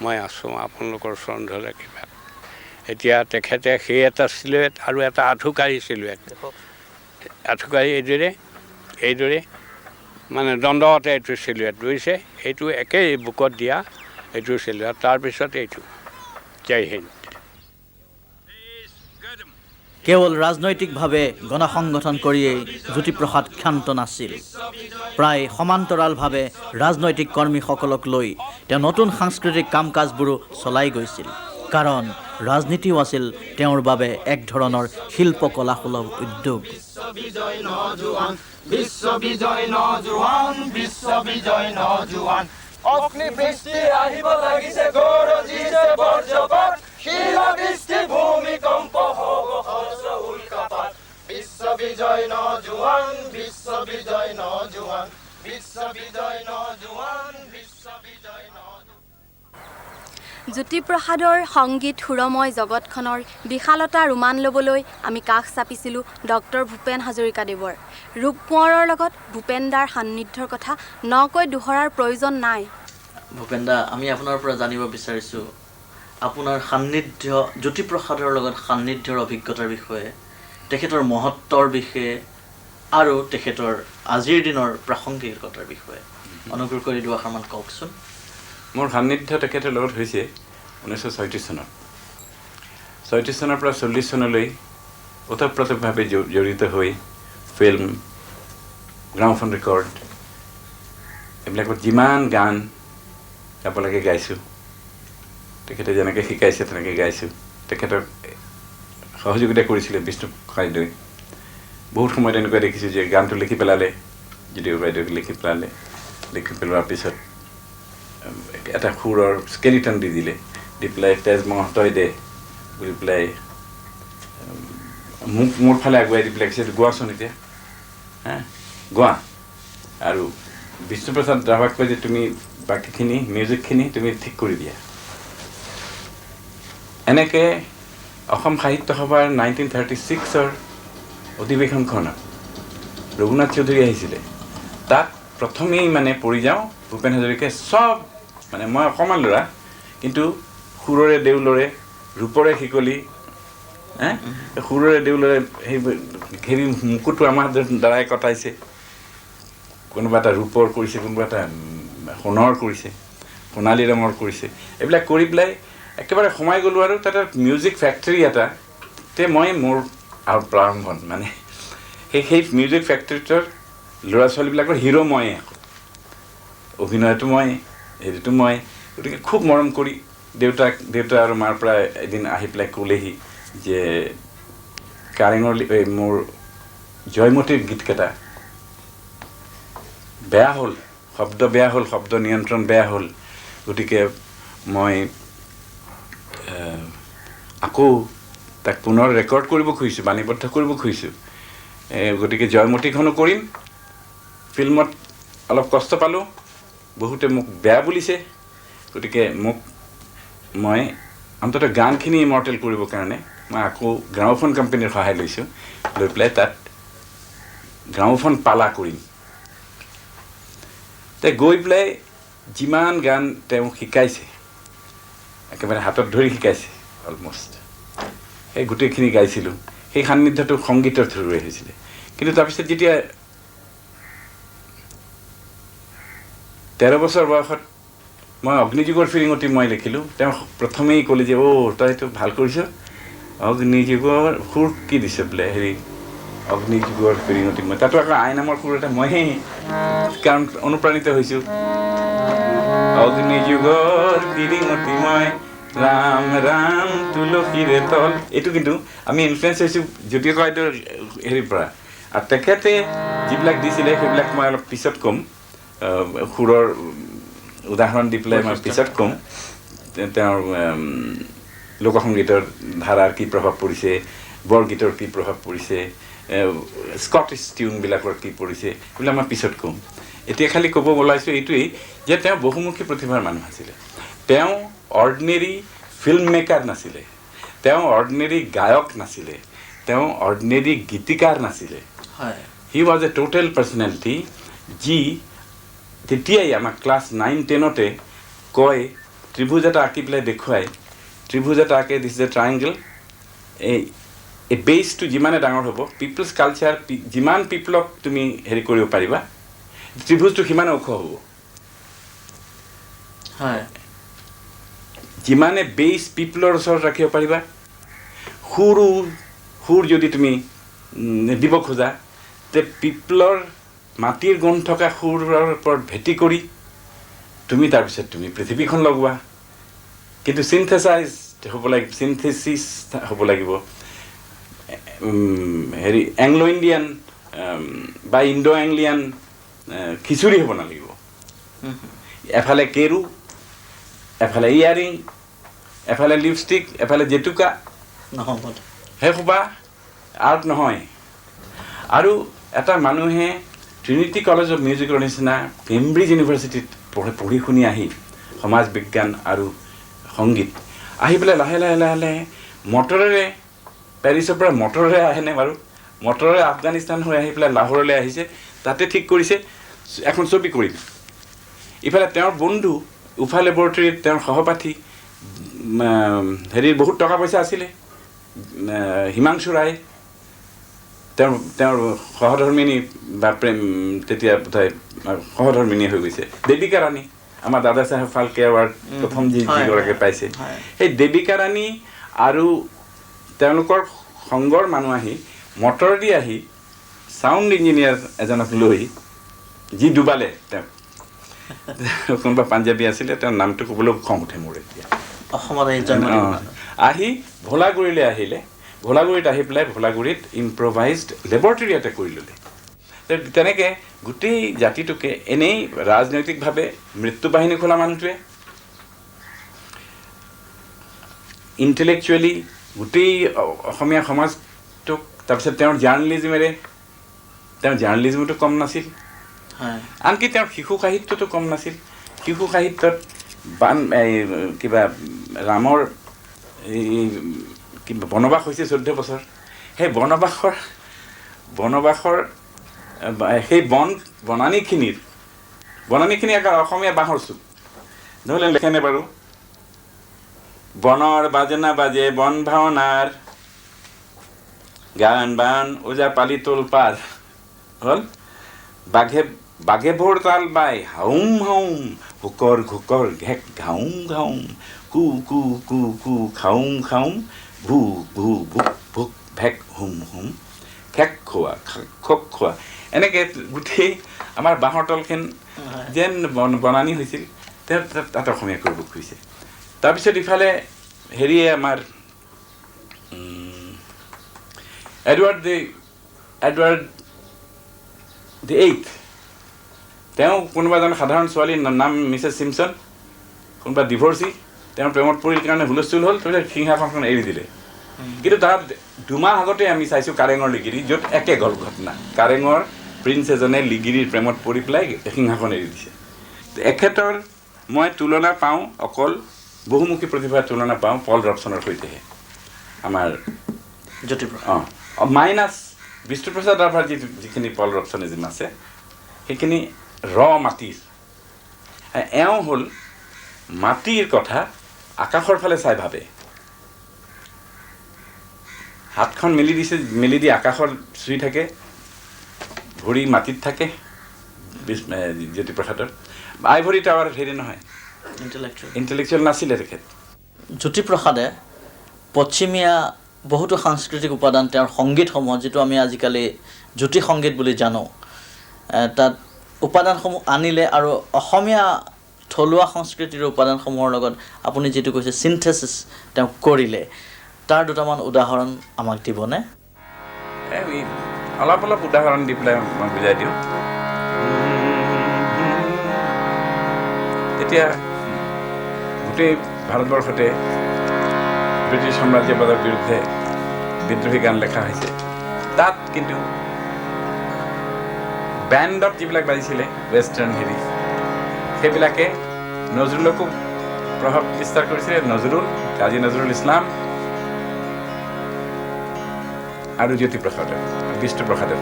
মই আছোঁ আপোনালোকৰ চৰণ ধৰে কিবা এতিয়া তেখেতে সেই এটা চিলুৱেট আৰু এটা আঁঠুকাঢ়ি চিলুৱেট আঁঠুকাঢ়ি এইদৰে মানে দণ্ডতে এইটো চিলুৱেট বুজিছে এইটো একেই বুকত দিয়া এইটো চিলুৱেট তাৰপিছত এইটো জয় হিন্দ কেৱল ৰাজনৈতিকভাৱে গণসংগঠন কৰিয়েই জ্যোতিপ্ৰসাদ ক্ষান্ত নাছিল প্ৰায় সমান্তৰালভাৱে ৰাজনৈতিক কৰ্মীসকলক লৈ তেওঁ নতুন সাংস্কৃতিক কাম কাজবোৰো চলাই গৈছিল কাৰণ ৰাজনীতিও আছিল তেওঁৰ বাবে এক ধৰণৰ শিল্পকলা সুলভ উদ্যোগ অগ্নিবৃষ্টি আহিব লাগিছে গৰজিছে বৰ্জপাত শিলাবৃষ্টি ভূমিকম্প হ'ব সহস্ৰ উল্কাপাত বিশ্ব বিজয় নজোৱান বিশ্ব বিজয় নজোৱান বিশ্ব বিজয় নজোৱান বিশ্ব বিজয় নজোৱান জ্যোতিপ্ৰসাদৰ সংগীত সুৰময় জগতখনৰ বিশালতা ৰোমান ল'বলৈ আমি কাষ চাপিছিলোঁ ডক্টৰ ভূপেন হাজৰিকাদেৱৰ। ৰূপ কোঁৱৰৰ লগত ভূপেন দাৰ সান্নিধ্যৰ কথা নকৈ দোহৰাৰ প্ৰয়োজন নাই। ভূপেন দা, আমি আপোনাৰ পৰা জানিব বিচাৰিছোঁ আপোনাৰ সান্নিধ্য জ্যোতিপ্ৰসাদৰ লগত সান্নিধ্যৰ অভিজ্ঞতাৰ বিষয়ে, তেখেতৰ মহত্বৰ বিষয়ে আৰু তেখেতৰ আজিৰ দিনৰ প্ৰাসংগিকতাৰ বিষয়ে অনুগ্ৰহ কৰি দুআষাৰমান কওকচোন। মোৰ সান্নিধ্য তেখেতৰ লগত হৈছে 1936 চনত। 36 চনৰ পৰা 40 চনলৈ ওতঃপ্ৰোতভাৱে জড়িত হৈ ফিল্ম, গ্ৰামোফোন ৰেকৰ্ড এইবিলাকত যিমান গান গাব লাগে গাইছোঁ। তেখেতে যেনেকৈ শিকাইছে তেনেকৈ গাইছোঁ। তেখেতক সহযোগিতা কৰিছিলে বিষ্ণু ককাইদেৱে। বহুত সময়ত এনেকুৱা দেখিছোঁ যে গানটো লিখি পেলালে, যদিও বাইদেউক লিখি পেলোৱাৰ পিছত এটা সুৰৰ স্কেলিটন দি দিলে, দি পেলাই তেজ মহতই দে বুলি পেলাই মোৰ ফালে আগুৱাই দি পেলাই কৈছে গোৱাচোন এতিয়া, গোৱা। আৰু বিষ্ণুপ্ৰসাদ ৰাভাক কয় যে তুমি বাকীখিনি মিউজিকখিনি তুমি ঠিক কৰি দিয়া। এনেকৈ অসম সাহিত্য সভাৰ 1936ৰ অধিৱেশনখনত ৰঘুনাথ চৌধুৰী আহিছিলে। তাত প্ৰথমেই মানে পৰি যাওঁ ভূপেন হাজৰিকাই চব, মানে মই অকণমান ল'ৰা কিন্তু সুৰৰে দেউলৰে ৰূপৰে শিকলি, সুৰৰে দেউলৰে সেই ঘেৰি মুকুটটো আমাৰ দ্বাৰাই কটাইছে। কোনোবা এটা ৰূপৰ কৰিছে, কোনোবা এটা সোণৰ কৰিছে, সোণালী ৰঙৰ কৰিছে। এইবিলাক কৰি পেলাই একেবাৰে সোমাই গ'লোঁ আৰু তাতে মিউজিক ফেক্টৰী এটাতে মই মোৰ প্ৰাৰম্ভণ মানে সেই মিউজিক ফেক্টৰীটোৰ ল'ৰা ছোৱালীবিলাকৰ হিৰো ময়ে, অভিনয়টো মই, হেৰিটো মই। গতিকে খুব মৰম কৰি দেউতা আৰু মাৰ পৰা এদিন আহি পেলাই ক'লেহি যে কাৰেঙৰ মোৰ জয়মতীৰ গীতকেইটা বেয়া হ'ল, শব্দ বেয়া হ'ল, শব্দ নিয়ন্ত্ৰণ বেয়া হ'ল। গতিকে মই আকৌ তাক পুনৰ ৰেকৰ্ড কৰিব খুজিছোঁ, বাণীবদ্ধ কৰিব খুজিছোঁ। গতিকে জয়মতীখনো কৰিম। ফিল্মত অলপ কষ্ট পালোঁ, বহুতে মোক বেয়া বুলিছে। গতিকে মই অন্ততঃ গানখিনি ইমৰ্টেল কৰিবৰ কাৰণে মই আকৌ গ্ৰামোফোন কোম্পানীৰ সহায় লৈছোঁ, লৈ পেলাই তাত গ্ৰামোফোন পালা কৰিম। গৈ পেলাই যিমান গান তেওঁ শিকাইছে, একেবাৰে হাতত ধৰি শিকাইছে অলমষ্ট, সেই গোটেইখিনি গাইছিলোঁ। সেই সান্নিধ্যটো সংগীতৰ থ্ৰুৰে হৈছিলে। কিন্তু তাৰপিছত যেতিয়া 13 বছৰ বয়সত মই অগ্নিযুগৰ ফিৰিঙতি মই লিখিলোঁ, তেওঁ প্ৰথমেই ক'লে যে তই এইটো ভাল কৰিছ, অগ্নিযুগৰ সুৰ কি দিছে বোলে, হেৰি অগ্নিযুগৰ ফিৰিঙতি। মই তাতো আকৌ আই নামৰ সুৰ এটা মইহে কাৰণ অনুপ্ৰাণিত হৈছোঁ। অগ্নিযুগৰ ফিৰিঙতি মই ৰাম ৰাম তুলসীৰে তল, এইটো কিন্তু আমি ইনফ্লুৱেঞ্চ হৈছোঁ জ্যোতি ককাইদেউৰ হেৰিৰ পৰা। আৰু তেখেতে যিবিলাক দিছিলে সেইবিলাক মই অলপ পিছত ক'ম, সুৰৰ উদাহৰণ দি পেলাই মই পিছত ক'ম। তেওঁৰ লোকসংগীতৰ ধাৰাৰ কি প্ৰভাৱ পৰিছে, বৰগীতৰ কি প্ৰভাৱ পৰিছে, স্কটিছ টিউনবিলাকৰ কি পৰিছে, সেইবিলাক মই পিছত ক'ম। এতিয়া খালি ক'ব ওলাইছোঁ এইটোৱেই যে তেওঁ বহুমুখী প্ৰতিভাৰ মানুহ আছিলে। তেওঁ অৰ্ডিনেৰী ফিল্ম মেকাৰ নাছিলে, তেওঁ অৰ্ডিনেৰী গায়ক নাছিলে, তেওঁ অৰ্ডিনেৰী গীতিকাৰ নাছিলে। He was a total personality, যি তেতিয়াই আমাক ক্লাছ 9-10তে কয়, ত্ৰিভুজ এটা আঁকি পেলাই দেখুৱাই, ত্ৰিভুজ এটা আঁকে, দিছ ইজ এ ট্ৰাইংগল, এই বেছটো যিমানে ডাঙৰ হ'ব, পিপলছ কালচাৰ যিমান পিপলক তুমি হেৰি কৰিব পাৰিবা, ত্ৰিভুজটো সিমানে ওখ হ'ব। যিমানে বেছ পিপলৰ ওচৰত ৰাখিব পাৰিবা, সুৰ যদি তুমি দিব খোজা, তে পিপলৰ মাটিৰ গুণ থকা সুৰৰ ওপৰত ভেটি কৰি তুমি তাৰপিছত তুমি পৃথিৱীখন লগোৱা। কিন্তু চিন্থেচাইজ হ'ব লাগিব, চিন্থেচিছ হ'ব লাগিব, হেৰি এংলো ইণ্ডিয়ান বা ইণ্ডো এংলিয়ান খিচুৰি হ'ব নালাগিব। এফালে কেৰু এফালে ইয়াৰিং এফালে লিপষ্টিক এফালে জেতুকা নহ'ব সেইসোপা আৰ্ট নহয় আৰু এটা মানুহে ট্ৰিনিটি কলেজ অফ মিউজিকৰ নিচিনা কেম্ব্ৰিজ ইউনিভাৰ্চিটিত পঢ়ি শুনি আহি সমাজ বিজ্ঞান আৰু সংগীত আহি পেলাই লাহে লাহে লাহে লাহে মটৰেৰে পেৰিছৰ পৰা মটৰেৰে আহেনে বাৰু মটৰেৰে আফগানিস্তান হৈ আহি পেলাই লাহোৰলৈ আহিছে তাতে ঠিক কৰিছে এখন ছবি কৰিম ইফালে তেওঁৰ বন্ধু উফা লেবৰেটৰীত তেওঁৰ সহপাঠী হেৰিৰ বহুত টকা পইচা আছিলে হিমাংশু ৰায় তেওঁৰ সহধৰ্মিনী বা প্ৰেম তেতিয়া বোধহয় সহধৰ্মিনী হৈ গৈছে দেৱিকা ৰাণী আমাৰ দাদা চাহেব ফাল্কে এৱাৰ্ড প্ৰথম যিগৰাকী পাইছে সেই দেৱিকা ৰাণী আৰু তেওঁলোকৰ সংগৰ মানুহ আহি মটৰ দি আহি চাউণ্ড ইঞ্জিনিয়াৰ এজনক লৈ যি ডুবালে তেওঁ কোনোবা পাঞ্জাবী আছিলে তেওঁৰ নামটো ক'বলৈ খং উঠে মোৰ এতিয়া অসমত আহি ভোলাগুৰিলৈ আহিলে ভোলাগুৰিত আহি পেলাই ভোলাগুৰিত ইম্প্ৰভাইজড লেবৰেটৰী এটা কৰি ল'লে তেনেকৈ গোটেই জাতিটোকে এনেই ৰাজনৈতিকভাৱে মৃত্যু বাহিনী খোলা মানুহটোৱে ইণ্টেলেকচুৱেলি গোটেই অসমীয়া সমাজটোক তাৰপিছত তেওঁৰ জাৰ্ণেলিজিমতো কম নাছিল আনকি তেওঁৰ শিশু সাহিত্যটো কম নাছিল শিশু সাহিত্যত কিবা ৰামৰ এই কিবা বনবাস হৈছে 14 বছৰ সেই বনবাসৰ সেই বনানীখিনি আকৌ অসমীয়া বাঁহৰ চুক নহ'লে লেখেনে বাৰু বনৰ বাজনা বাজে বন ভাওনাৰ গান বান ওজা পালি তোল পাৰ হ'ল বাঘে ভোৰ তাল বাই হাউম হাউম হুকৰ ঘুকৰ ঘেক ঘাউম ঘাউম কু কু কু কু খাউম খাউম ভু ভু ভুক ভুক ভেক হুম হুম খেক খোৱা খক খোৱা এনেকৈ গোটেই আমাৰ বাঁহৰ তলখন যেন বনানী হৈছিল তেওঁ তাত অসমীয়া কৰিব খুজিছে তাৰপিছত ইফালে হেৰিয়ে আমাৰ এডৱাৰ্ড দি এইথ তেওঁ কোনোবা এজন সাধাৰণ ছোৱালীৰ নাম মিছেছ ছিমছন কোনোবা ডিভৰ্চি তেওঁৰ প্ৰেমত পৰিল কাৰণে হুলস্থুল হ'ল তাৰপিছত সিংহাসনখন এৰি দিলে কিন্তু তাত 2 মাহ আগতে আমি চাইছোঁ কাৰেঙৰ লিগিৰি য'ত একে গ'ল ঘটনা কাৰেঙৰ প্ৰিন্স এজনে লিগিৰিৰ প্ৰেমত পৰি পেলাই সিংহাসন এৰি দিছে এখেতৰ মই তুলনা পাওঁ অকল বহুমুখী প্ৰতিভাৰ তুলনা পাওঁ পল ৰবচনৰ সৈতেহে আমাৰ মাইনাছ বিষ্ণুপ্ৰসাদ ৰাভাৰ যিখিনি পল ৰবচনিজিম আছে সেইখিনি মাটিৰ এওঁ হ'ল মাটিৰ কথা আকাশৰ ফালে চাই ভাবে হাতখন মেলি দি আকাশৰ চুই থাকে ভৰি মাটিত থাকে জ্যোতিপ্ৰসাদৰ আইভৰি টাৱাৰ হেৰি নহয় ইণ্টেলেকচুৱেল নাছিলে তেখেত জ্যোতিপ্ৰসাদে পশ্চিমীয়া বহুতো সাংস্কৃতিক উপাদান তেওঁৰ সংগীতসমূহ যিটো আমি আজিকালি জ্যোতি সংগীত বুলি জানো তাত উপাদানসমূহ আনিলে আৰু অসমীয়া থলুৱা সংস্কৃতিৰ উপাদানসমূহৰ লগত আপুনি যিটো কৈছে চিন্থেচিছ তেওঁ কৰিলে তাৰ দুটামান উদাহৰণ আমাক দিবনে অলপ উদাহৰণ দি পেলাই মই বুজাই দিওঁ এতিয়া গোটেই ভাৰতবৰ্ষতে ব্ৰিটিছ সাম্ৰাজ্যবাদৰ বিৰুদ্ধে বিদ্ৰোহী গান লেখা হৈছে তাত কিন্তু বেণ্ডত যিবিলাক বাজিছিলে ৱেষ্টাৰ্ণ হেৰি সেইবিলাকে নজৰুলকো প্ৰভাৱ বিস্তাৰ কৰিছিলে নজৰুল কাজী নজৰুল ইছলাম আৰু জ্যোতিপ্ৰসাদে বিষ্ণুপ্ৰসাদে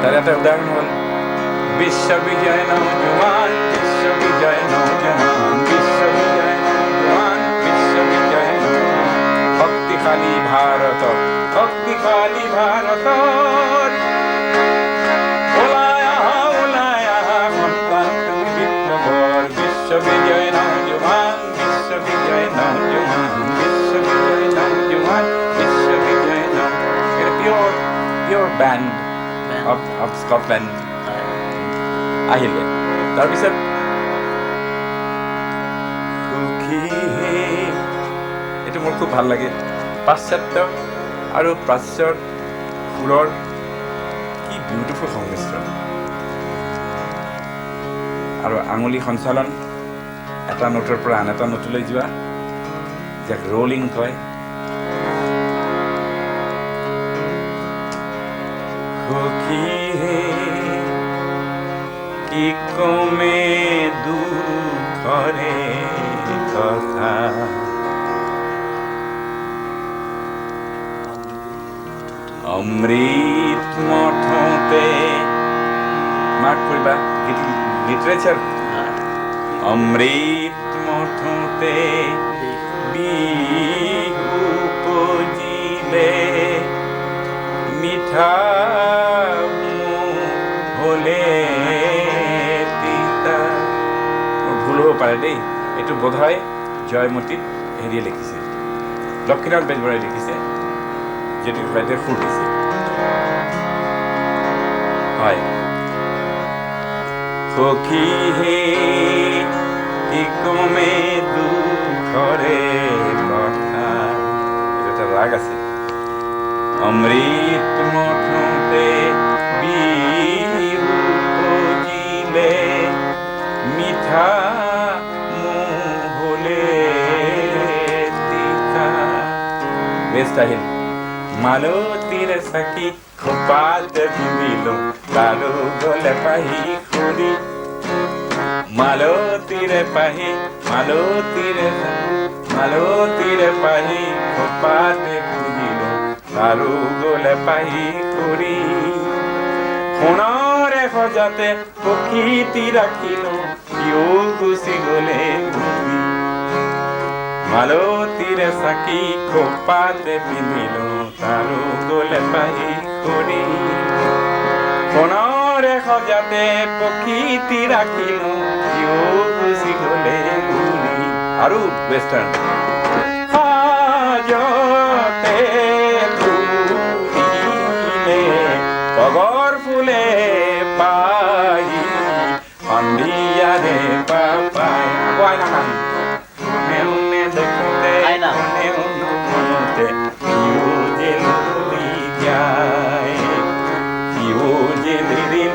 তাৰ এটা উদাহৰণ হ'ল বিশ্ববিজয় নৌজোৱান বিশ্ববিজয় নৌজোৱান বিশ্ববিজয় নৌজোৱান বিশ্ববিজয় শক্তিশালী ভাৰত শক্তিশালী ভাৰত ওলাই আহা সন্তান তুমি বিপ্লৱৰ বিশ্ববিজয় নৌজোৱান বিশ্ববিজয় নৌজোৱান বিশ্ববিজয় নৌজোৱান বিশ্ববিজয় নৌ পিয়ৰ বেণ্ড অফ স্কটলেণ্ড আহিলে তাৰপিছত এইটো মোৰ খুব ভাল লাগে পাশ্চাত্য আৰু প্ৰাচ্যৰ সুৰৰ কি বিউটিফুল সংমিশ্ৰণ আৰু আঙুলি সঞ্চালন এটা নোটৰ পৰা আন এটা নোটলৈ যোৱা, যাক ৰোলিং কয়। সখী হে কি কমে দুখৰে কথা, অমৃত মঠতে মাৰ্ক কৰিবা লিটাৰেচাৰ। অমৃত মঠতে বিহু পজিলে মিঠা হলে তিতা। মোৰ ভুল হ'ব পাৰে দেই, এইটো বোধহয় জয়মতীত হেৰিয়ে লিখিছে, লক্ষ্মীনাথ বেজবৰাই লিখিছে, জ্যোতি বাইদেৱে সুৰ দিছে। হয়, সখী হে কি কমে দুখৰে কথা, এইটো এটা ৰাগ আছে। অমৃত মঠতে বিহু পজিলে মিঠা হলে তিতা। বেষ্ট আহিল। মালতীৰ চাকি খোপাত পিন্ধিলো, তাৰো গলে পাহি খুৰি। মালতীৰে পাহি খোপাতে পিন্ধিলো, তাৰো গলে পাহি খুৰি। সোণৰে সজাতে প্ৰকৃতি ৰাখিলো, সিও গুচি গলে ঘূৰি। মালতীৰে চাকি খোপাতে পিন্ধিলো, তাৰো গলে পাহি খুৰি। সোণৰে সজাতে প্ৰকৃতি ৰাখিলো, সিও গুচি গলে ঘূৰি। আৰু ৱেষ্টাৰ্ণ সাজতে ফুলিলে পগৰ ফুলে পাহি, সন্ধিয়াৰে পাপাই কোৱাই নাখান নেউনে দেখোতে নেউনো মনতে সিও যে ললি যায়, সিও যে লিলি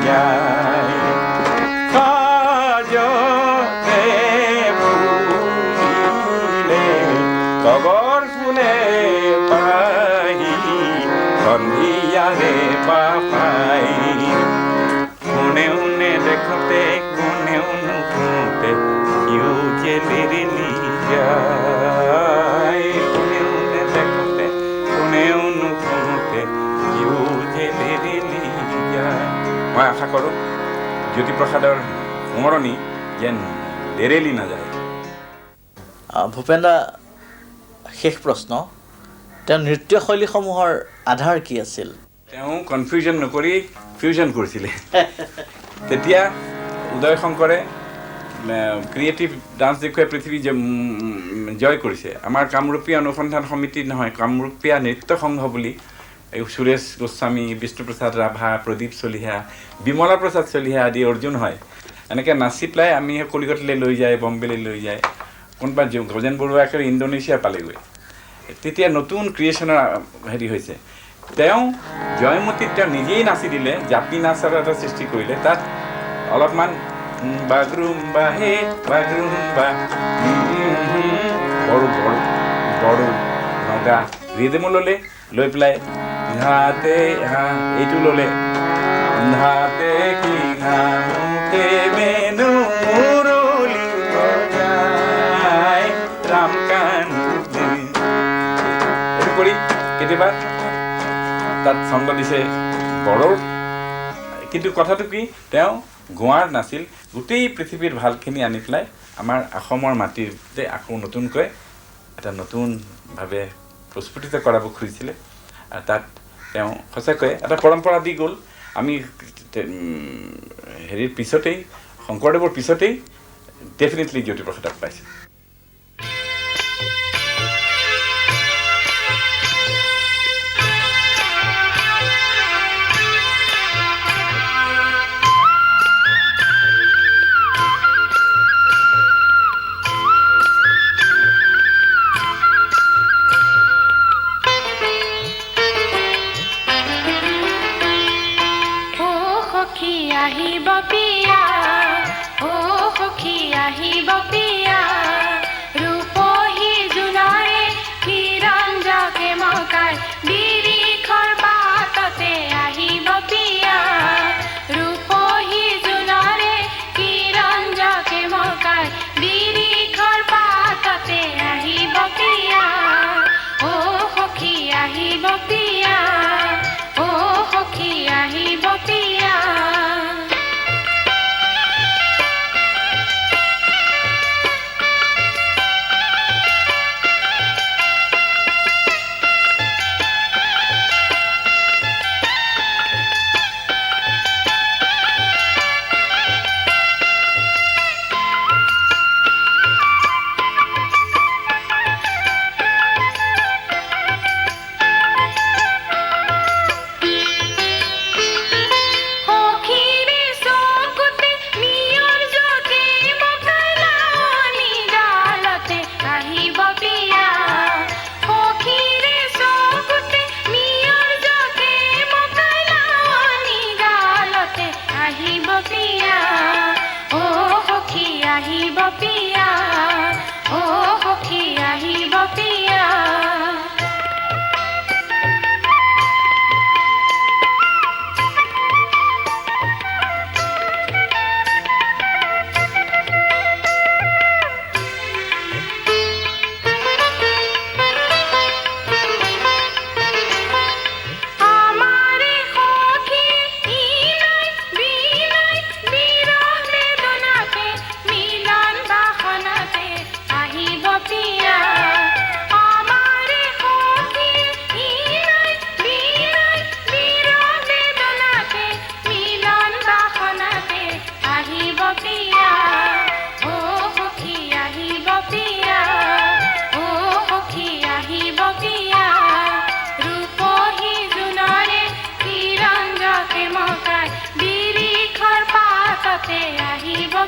যায়। সাজতে ফুলিলে পগৰ ফুলে পাহি, সন্ধিয়াৰে পাপাই কোনেউনে দেখোতে কোনেউনো শুনোতে সিও যে লিলি যায়। কোনেউনে দেখোতে কোনেউনো শুনোতে সিও যে লিলি যায়। মই আশা কৰোঁ জ্যোতিপ্ৰসাদৰ সোঁৱৰণি যেন দেৰেলি নাযায়। ভূপেন দা, শেষ প্ৰশ্ন, তেওঁৰ নৃত্যশৈলীসমূহৰ আধাৰ কি আছিল? তেওঁ কনফিউজন নকৰি ফিউজন কৰিছিলে। তেতিয়া উদয় শংকৰে ক্ৰিয়েটিভ ডান্স দেখুৱাই পৃথিৱী জয় কৰিছে। আমাৰ কামৰূপীয়া অনুসন্ধান সমিতি নহয়, কামৰূপীয়া নৃত্য সংঘ বুলি এই সুৰেশ গোস্বামী, বিষ্ণুপ্ৰসাদ ৰাভা, প্ৰদীপ চলিহা, বিমলা প্ৰসাদ চলিহা আদি অৰ্জুন হয়। এনেকৈ নাচি পেলাই আমি কলিকতালৈ লৈ যায়, বম্বেলৈ লৈ যায়, কোনোবা গজেন বৰুৱাকে ইণ্ডোনেছিয়া পালেগৈ। তেতিয়া নতুন ক্ৰিয়েশ্যনৰ হেৰি হৈছে। তেওঁ জয়মতীত তেওঁ নিজেই নাচি দিলে, জাপি নাচৰ এটা সৃষ্টি কৰিলে। তাত অলপমান বাগৰুম্বা হে বাগৰুম্বা, বড়ো বড়ো নগা ৰিদমো ল'লে, লৈ পেলাই ঘাতে এইটো ল'লে, ঘাতে কি ঘামুতে মেনু মুৰলি বজায় ৰামকান। এইটো কৰি কেতিয়াবা তাত ছন্দ দিছে বড়োৰ। কিন্তু কথাটো কি, তেওঁ গোৱাৰ নাছিল, গোটেই পৃথিৱীৰ ভালখিনি আনি পেলাই আমাৰ অসমৰ মাটিতে আকৌ নতুনকৈ এটা নতুনভাৱে প্ৰস্ফুটিত কৰাব খুজিছিলে। আৰু তাত তেওঁ সঁচাকৈ এটা পৰম্পৰা দি গ'ল। আমি হেৰিৰ পিছতেই, শংকৰদেৱৰ পিছতেই ডেফিনেটলি জ্যোতিপ্ৰসাদক পাইছোঁ। আহিব পিয়া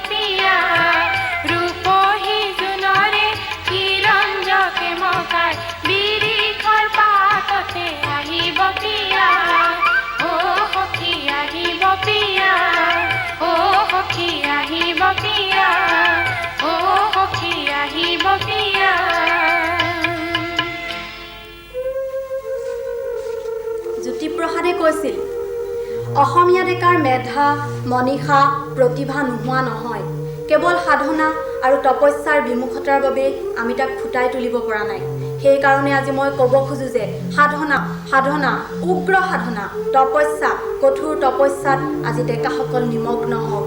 পিয়া ৰূপহী জোনৰে কিৰঞ্জকে মকাই বিৰিখৰ পাততে আহিব পিয়া ও সখী আহিব পিয়া ও সখী আহিব পিয়া ও সখী আহিব পিয়া জ্যোতিপ্ৰসাদে কৈছিল অসমীয়া ডেকাৰ মেধা মনীষা প্ৰতিভা নোহোৱা নহয় কেৱল সাধনা আৰু তপস্যাৰ বিমুখতাৰ বাবে আমি তাক ফুটাই তুলিব পৰা নাই সেইকাৰণে আজি মই ক'ব খোজো যে সাধনা উগ্ৰ সাধনা তপস্যা কঠোৰ তপস্যাত আজি ডেকাসকল নিমগ্ন হওক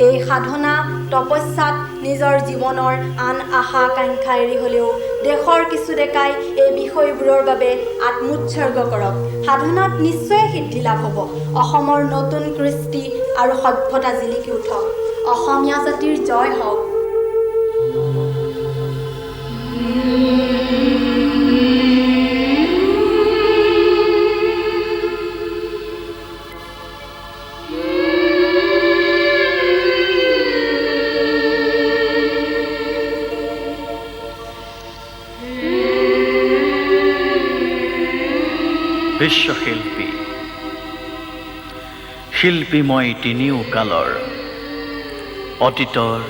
এই সাধনা তপস্যাত নিজৰ জীৱনৰ আন আশা আকাংক্ষা এৰি হ'লেও দেশৰ কিছু ডেকাই এই বিষয়বোৰৰ বাবে আত্মোৎসৰ্গ কৰক সাধনাত নিশ্চয় সিদ্ধি লাভ হ'ব অসমৰ নতুন কৃষ্টি আৰু সভ্যতা জিলিকি উঠক অসমীয়া জাতিৰ জয় হওক বিশ্বশিল্পী শিল্পী মই তিনিও কালৰ অতীতৰ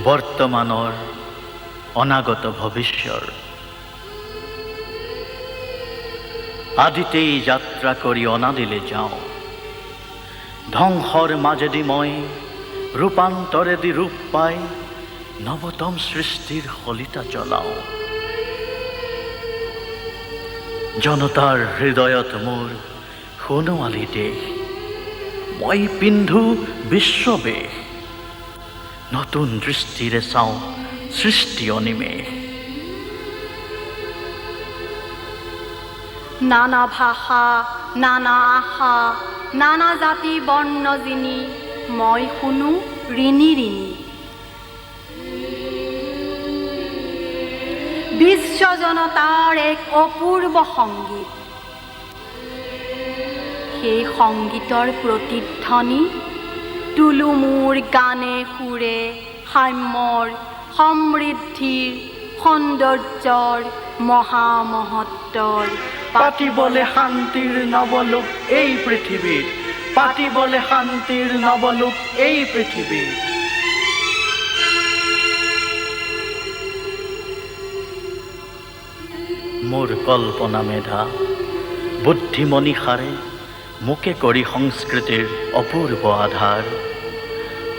বৰ্তমানৰ অনাগত ভৱিষ্যৰ আদিতেই যাত্ৰা কৰি অনাদিলে যাওঁ ধ্বংসৰ মাজেদি মই ৰূপান্তৰেদি ৰূপ পাই নৱতম সৃষ্টিৰ শলিতা জ্বলাওঁ জনতাৰ হৃদয়ত মোৰ সোণোৱালী দেশ মই পিন্ধো বিশ্ববেশ নতুন দৃষ্টিৰে চাওঁ সৃষ্টি অনিমেষ নানা ভাষা নানা আশা নানা জাতি বৰ্ণ যিনি মই শুনো ঋণী ঋণী বিশ্ব জনতাৰ এক অপূৰ্ব সংগীত সেই সংগীতৰ প্ৰতিধ্বনি তুলু মোৰ গানে সুৰে সাম্যৰ সমৃদ্ধিৰ সৌন্দৰ্যৰ মহামহত্বৰ পাতিবলে শান্তিৰ নৱলোক এই পৃথিৱীত পাতিবলে শান্তিৰ নৱলোক এই পৃথিৱীত মোৰ কল্পনা মেধা বুদ্ধিমনীষাৰে মোকে কৰি সংস্কৃতিৰ অপূৰ্ব আধাৰ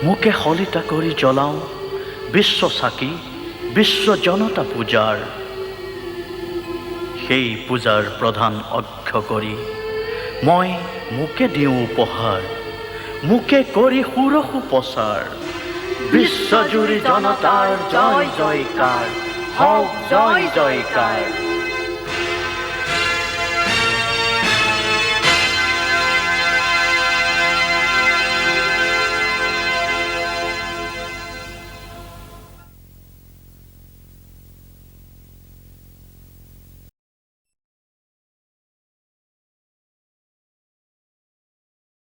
মোকে শলিতা কৰি জ্বলাওঁ বিশ্ব চাকি বিশ্ব জনতা পূজাৰ সেই পূজাৰ প্ৰধান অক্ষ কৰি মই মোকে দিওঁ উপহাৰ মোকে কৰি সুৰসু প্ৰচাৰ বিশ্বজুৰি জনতাৰ জয় জয়কাৰ হওক জয় জয়কাৰ